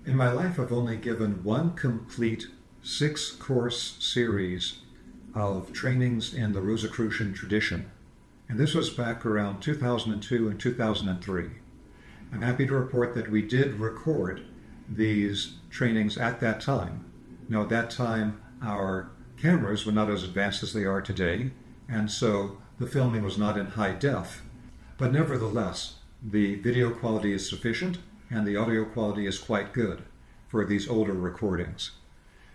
In my life, I've only given one complete 6-course series of trainings in the Rosicrucian tradition, and this was back around 2002 and 2003. I'm happy to report that we did record these trainings at that time. Now, at that time, our cameras were not as advanced as they are today, and so the filming was not in high def. But nevertheless, the video quality is sufficient and the audio quality is quite good for these older recordings.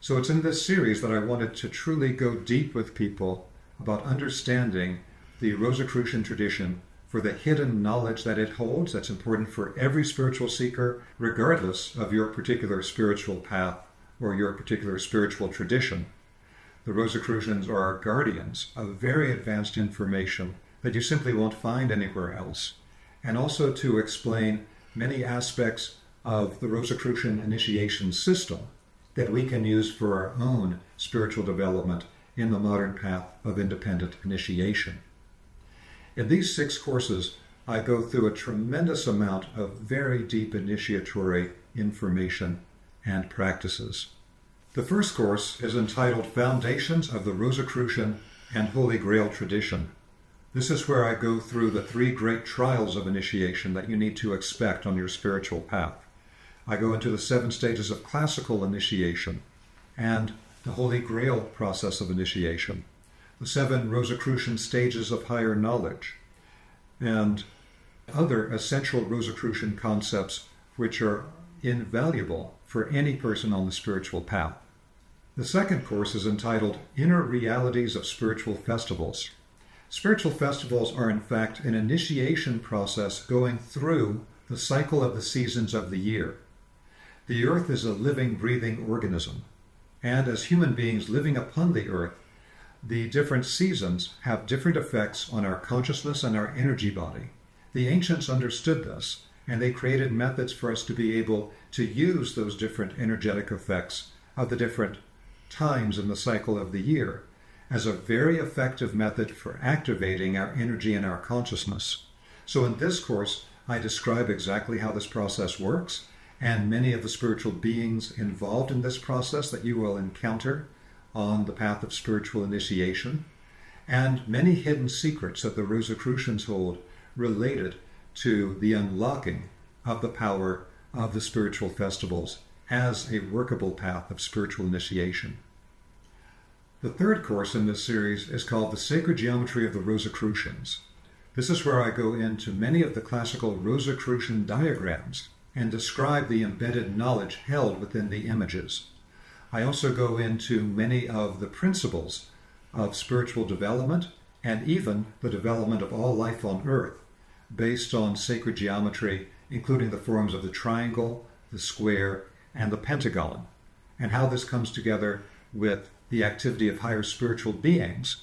So it's in this series that I wanted to truly go deep with people about understanding the Rosicrucian tradition for the hidden knowledge that it holds that's important for every spiritual seeker, regardless of your particular spiritual path or your particular spiritual tradition. The Rosicrucians are our guardians of very advanced information that you simply won't find anywhere else, and also to explain many aspects of the Rosicrucian initiation system that we can use for our own spiritual development in the modern path of independent initiation. In these 6 courses, I go through a tremendous amount of very deep initiatory information and practices. The first course is entitled Foundations of the Rosicrucian and Holy Grail Tradition. This is where I go through the 3 great trials of initiation that you need to expect on your spiritual path. I go into the 7 stages of classical initiation and the Holy Grail process of initiation, the 7 Rosicrucian stages of higher knowledge, and other essential Rosicrucian concepts which are invaluable for any person on the spiritual path. The second course is entitled Inner Realities of Spiritual Festivals. Spiritual festivals are in fact an initiation process going through the cycle of the seasons of the year. The earth is a living, breathing organism, and as human beings living upon the earth, the different seasons have different effects on our consciousness and our energy body. The ancients understood this, and they created methods for us to be able to use those different energetic effects of the different times in the cycle of the year as a very effective method for activating our energy and our consciousness. So in this course, I describe exactly how this process works and many of the spiritual beings involved in this process that you will encounter on the path of spiritual initiation, and many hidden secrets that the Rosicrucians hold related to the unlocking of the power of the spiritual festivals as a workable path of spiritual initiation. The third course in this series is called The Sacred Geometry of the Rosicrucians. This is where I go into many of the classical Rosicrucian diagrams and describe the embedded knowledge held within the images. I also go into many of the principles of spiritual development and even the development of all life on earth based on sacred geometry, including the forms of the triangle, the square, and the pentagon, and how this comes together with the activity of higher spiritual beings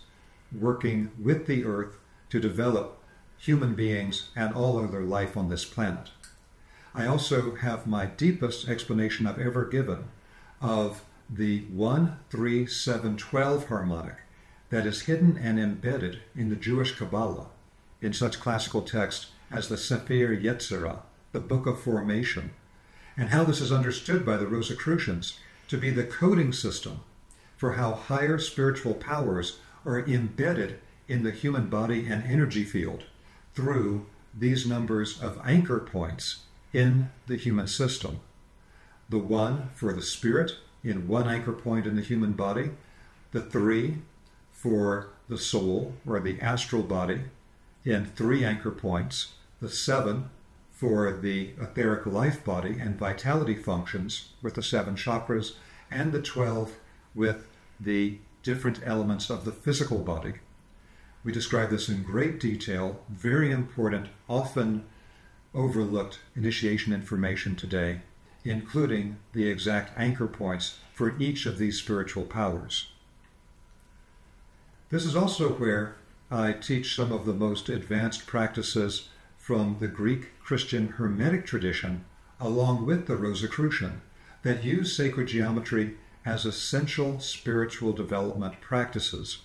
working with the earth to develop human beings and all other life on this planet. I also have my deepest explanation I've ever given of the 1, 3, 7, 12 harmonic that is hidden and embedded in the Jewish Kabbalah in such classical texts as the Sefer Yetzirah, the Book of Formation, and how this is understood by the Rosicrucians to be the coding system for how higher spiritual powers are embedded in the human body and energy field through these numbers of anchor points in the human system. The 1 for the spirit in 1 anchor point in the human body, the 3 for the soul or the astral body in 3 anchor points, the 7 for the etheric life body and vitality functions with the 7 chakras, and the 12 with the different elements of the physical body. We describe this in great detail, very important, often overlooked initiation information today, including the exact anchor points for each of these spiritual powers. This is also where I teach some of the most advanced practices from the Greek Christian Hermetic tradition, along with the Rosicrucian, that use sacred geometry as essential spiritual development practices.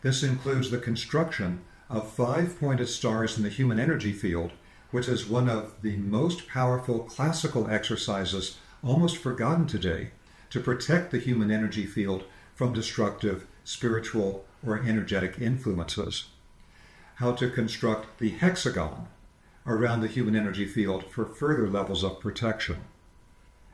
This includes the construction of 5-pointed stars in the human energy field, which is one of the most powerful classical exercises almost forgotten today, to protect the human energy field from destructive spiritual or energetic influences. How to construct the hexagon around the human energy field for further levels of protection.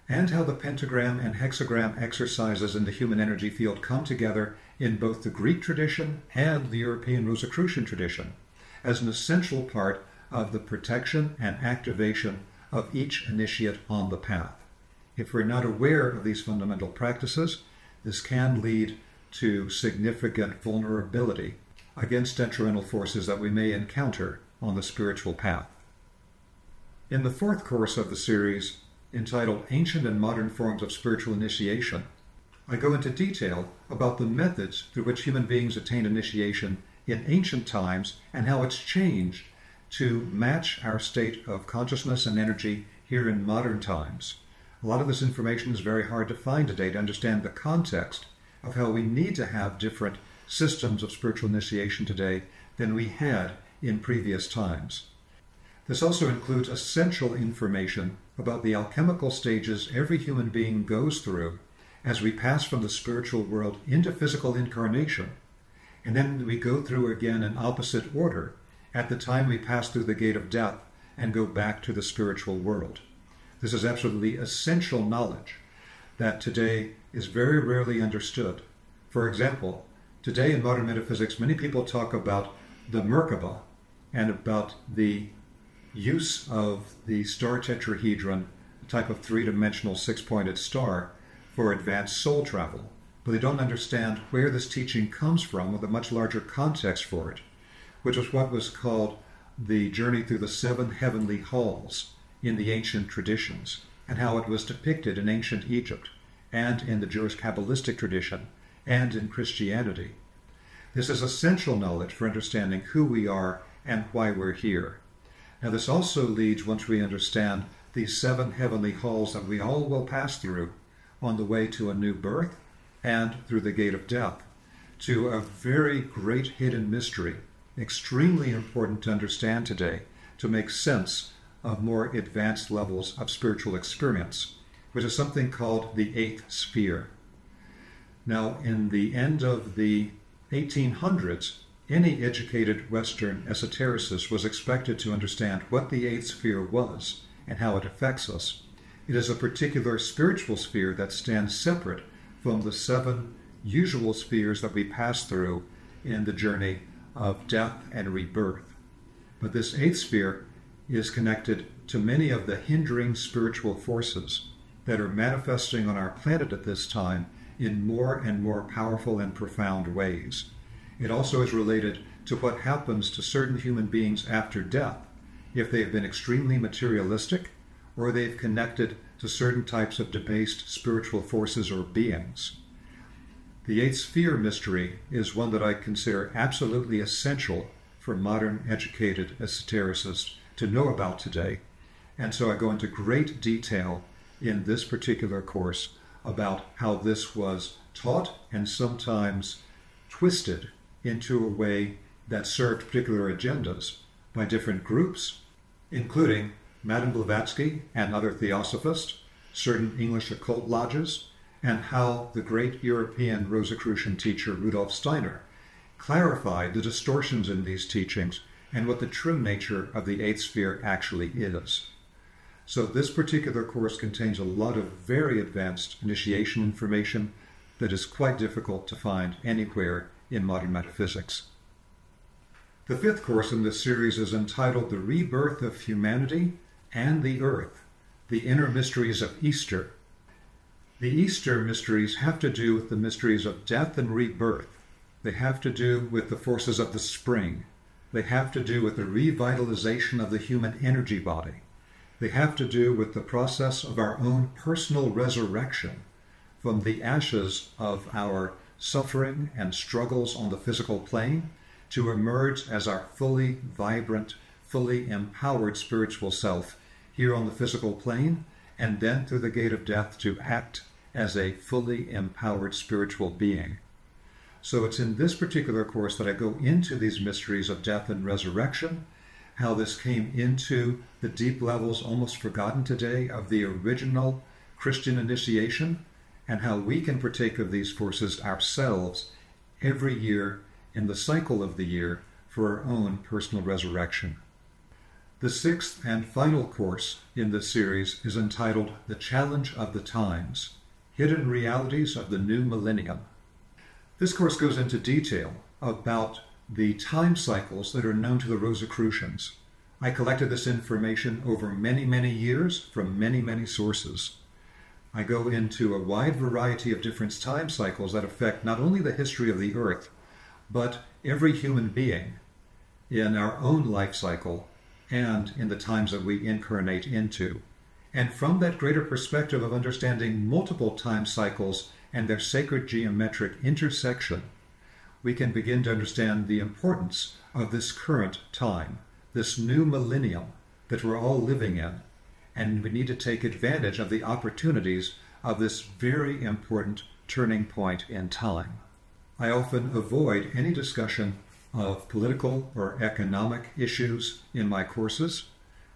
And how the pentagram and hexagram exercises in the human energy field come together in both the Greek tradition and the European Rosicrucian tradition as an essential part of the protection and activation of each initiate on the path. If we're not aware of these fundamental practices, this can lead to significant vulnerability against detrimental forces that we may encounter on the spiritual path. In the fourth course of the series, entitled Ancient and Modern Forms of Spiritual Initiation, I go into detail about the methods through which human beings attained initiation in ancient times and how it's changed to match our state of consciousness and energy here in modern times. A lot of this information is very hard to find today to understand the context of how we need to have different systems of spiritual initiation today than we had in previous times. This also includes essential information about the alchemical stages every human being goes through as we pass from the spiritual world into physical incarnation, and then we go through again in opposite order at the time we pass through the gate of death and go back to the spiritual world. This is absolutely essential knowledge that today is very rarely understood. For example, today in modern metaphysics, many people talk about the Merkaba and about the use of the star tetrahedron, a type of three-dimensional six-pointed star, for advanced soul travel. But they don't understand where this teaching comes from or the much larger context for it, which was what was called the journey through the seven heavenly halls in the ancient traditions, and how it was depicted in ancient Egypt and in the Jewish Kabbalistic tradition and in Christianity. This is essential knowledge for understanding who we are and why we're here. Now this also leads, once we understand these seven heavenly halls that we all will pass through on the way to a new birth and through the gate of death, to a very great hidden mystery, extremely important to understand today to make sense of more advanced levels of spiritual experience, which is something called the eighth sphere. Now, in the end of the 1800s, any educated Western esotericist was expected to understand what the eighth sphere was and how it affects us. It is a particular spiritual sphere that stands separate from the seven usual spheres that we pass through in the journey of death and rebirth. But this eighth sphere is connected to many of the hindering spiritual forces that are manifesting on our planet at this time in more and more powerful and profound ways. It also is related to what happens to certain human beings after death if they have been extremely materialistic or they've connected to certain types of debased spiritual forces or beings. The eighth sphere mystery is one that I consider absolutely essential for modern educated esotericists to know about today, and so I go into great detail in this particular course about how this was taught and sometimes twisted into a way that served particular agendas by different groups, including Madame Blavatsky and other theosophists, certain English occult lodges, and how the great European Rosicrucian teacher Rudolf Steiner clarified the distortions in these teachings and what the true nature of the eighth sphere actually is. So this particular course contains a lot of very advanced initiation information that is quite difficult to find anywhere in modern metaphysics. The fifth course in this series is entitled The Rebirth of Humanity and the Earth, the Inner Mysteries of Easter. The Easter mysteries have to do with the mysteries of death and rebirth. They have to do with the forces of the spring. They have to do with the revitalization of the human energy body. They have to do with the process of our own personal resurrection from the ashes of our suffering and struggles on the physical plane to emerge as our fully vibrant, fully empowered spiritual self here on the physical plane, and then through the gate of death to act as a fully empowered spiritual being. So it's in this particular course that I go into these mysteries of death and resurrection, how this came into the deep levels almost forgotten today of the original Christian initiation, and how we can partake of these forces ourselves every year in the cycle of the year for our own personal resurrection. The sixth and final course in this series is entitled The Challenge of the Times, Hidden Realities of the New Millennium. This course goes into detail about the time cycles that are known to the Rosicrucians. I collected this information over many, many years from many, many sources. I go into a wide variety of different time cycles that affect not only the history of the Earth, but every human being in our own life cycle and in the times that we incarnate into. And from that greater perspective of understanding multiple time cycles and their sacred geometric intersection, we can begin to understand the importance of this current time, this new millennium that we're all living in. And we need to take advantage of the opportunities of this very important turning point in time. I often avoid any discussion of political or economic issues in my courses,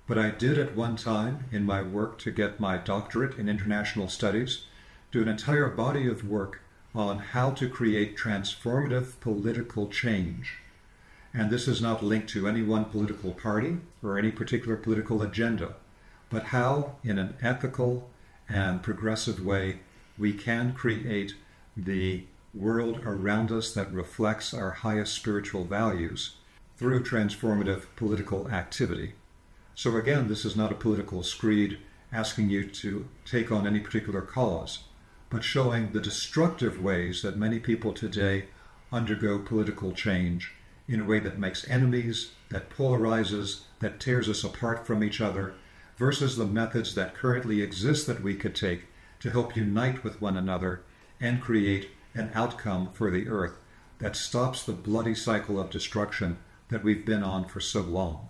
but I did at one time in my work to get my doctorate in international studies do an entire body of work on how to create transformative political change. And this is not linked to any one political party or any particular political agenda, but how, in an ethical and progressive way, we can create the world around us that reflects our highest spiritual values through transformative political activity. So again, this is not a political screed asking you to take on any particular cause, but showing the destructive ways that many people today undergo political change in a way that makes enemies, that polarizes, that tears us apart from each other, versus the methods that currently exist that we could take to help unite with one another and create an outcome for the earth that stops the bloody cycle of destruction that we've been on for so long.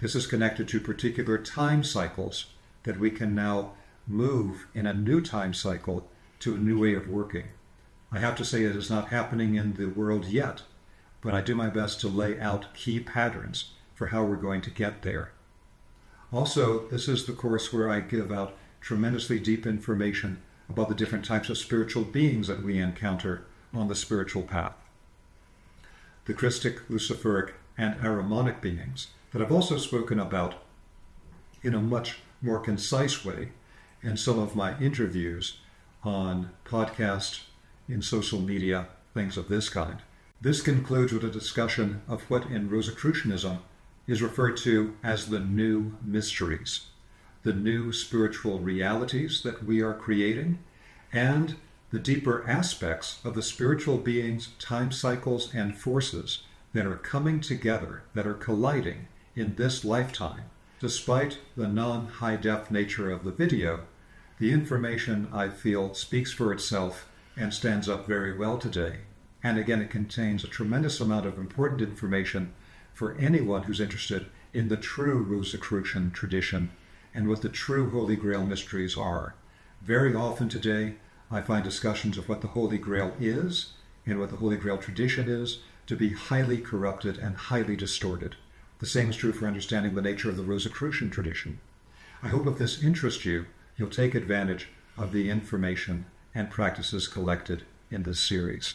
This is connected to particular time cycles that we can now move in a new time cycle to a new way of working. I have to say it is not happening in the world yet, but I do my best to lay out key patterns for how we're going to get there. Also, this is the course where I give out tremendously deep information about the different types of spiritual beings that we encounter on the spiritual path. The Christic, Luciferic, and Ahrimanic beings that I've also spoken about in a much more concise way in some of my interviews on podcasts, in social media, things of this kind. This concludes with a discussion of what in Rosicrucianism is referred to as the new mysteries, the new spiritual realities that we are creating, and the deeper aspects of the spiritual beings, time cycles, and forces that are coming together, that are colliding in this lifetime. Despite the non-high-def nature of the video, the information, I feel, speaks for itself and stands up very well today. And again, it contains a tremendous amount of important information for anyone who's interested in the true Rosicrucian tradition and what the true Holy Grail mysteries are. Very often today, I find discussions of what the Holy Grail is and what the Holy Grail tradition is to be highly corrupted and highly distorted. The same is true for understanding the nature of the Rosicrucian tradition. I hope if this interests you, you'll take advantage of the information and practices collected in this series.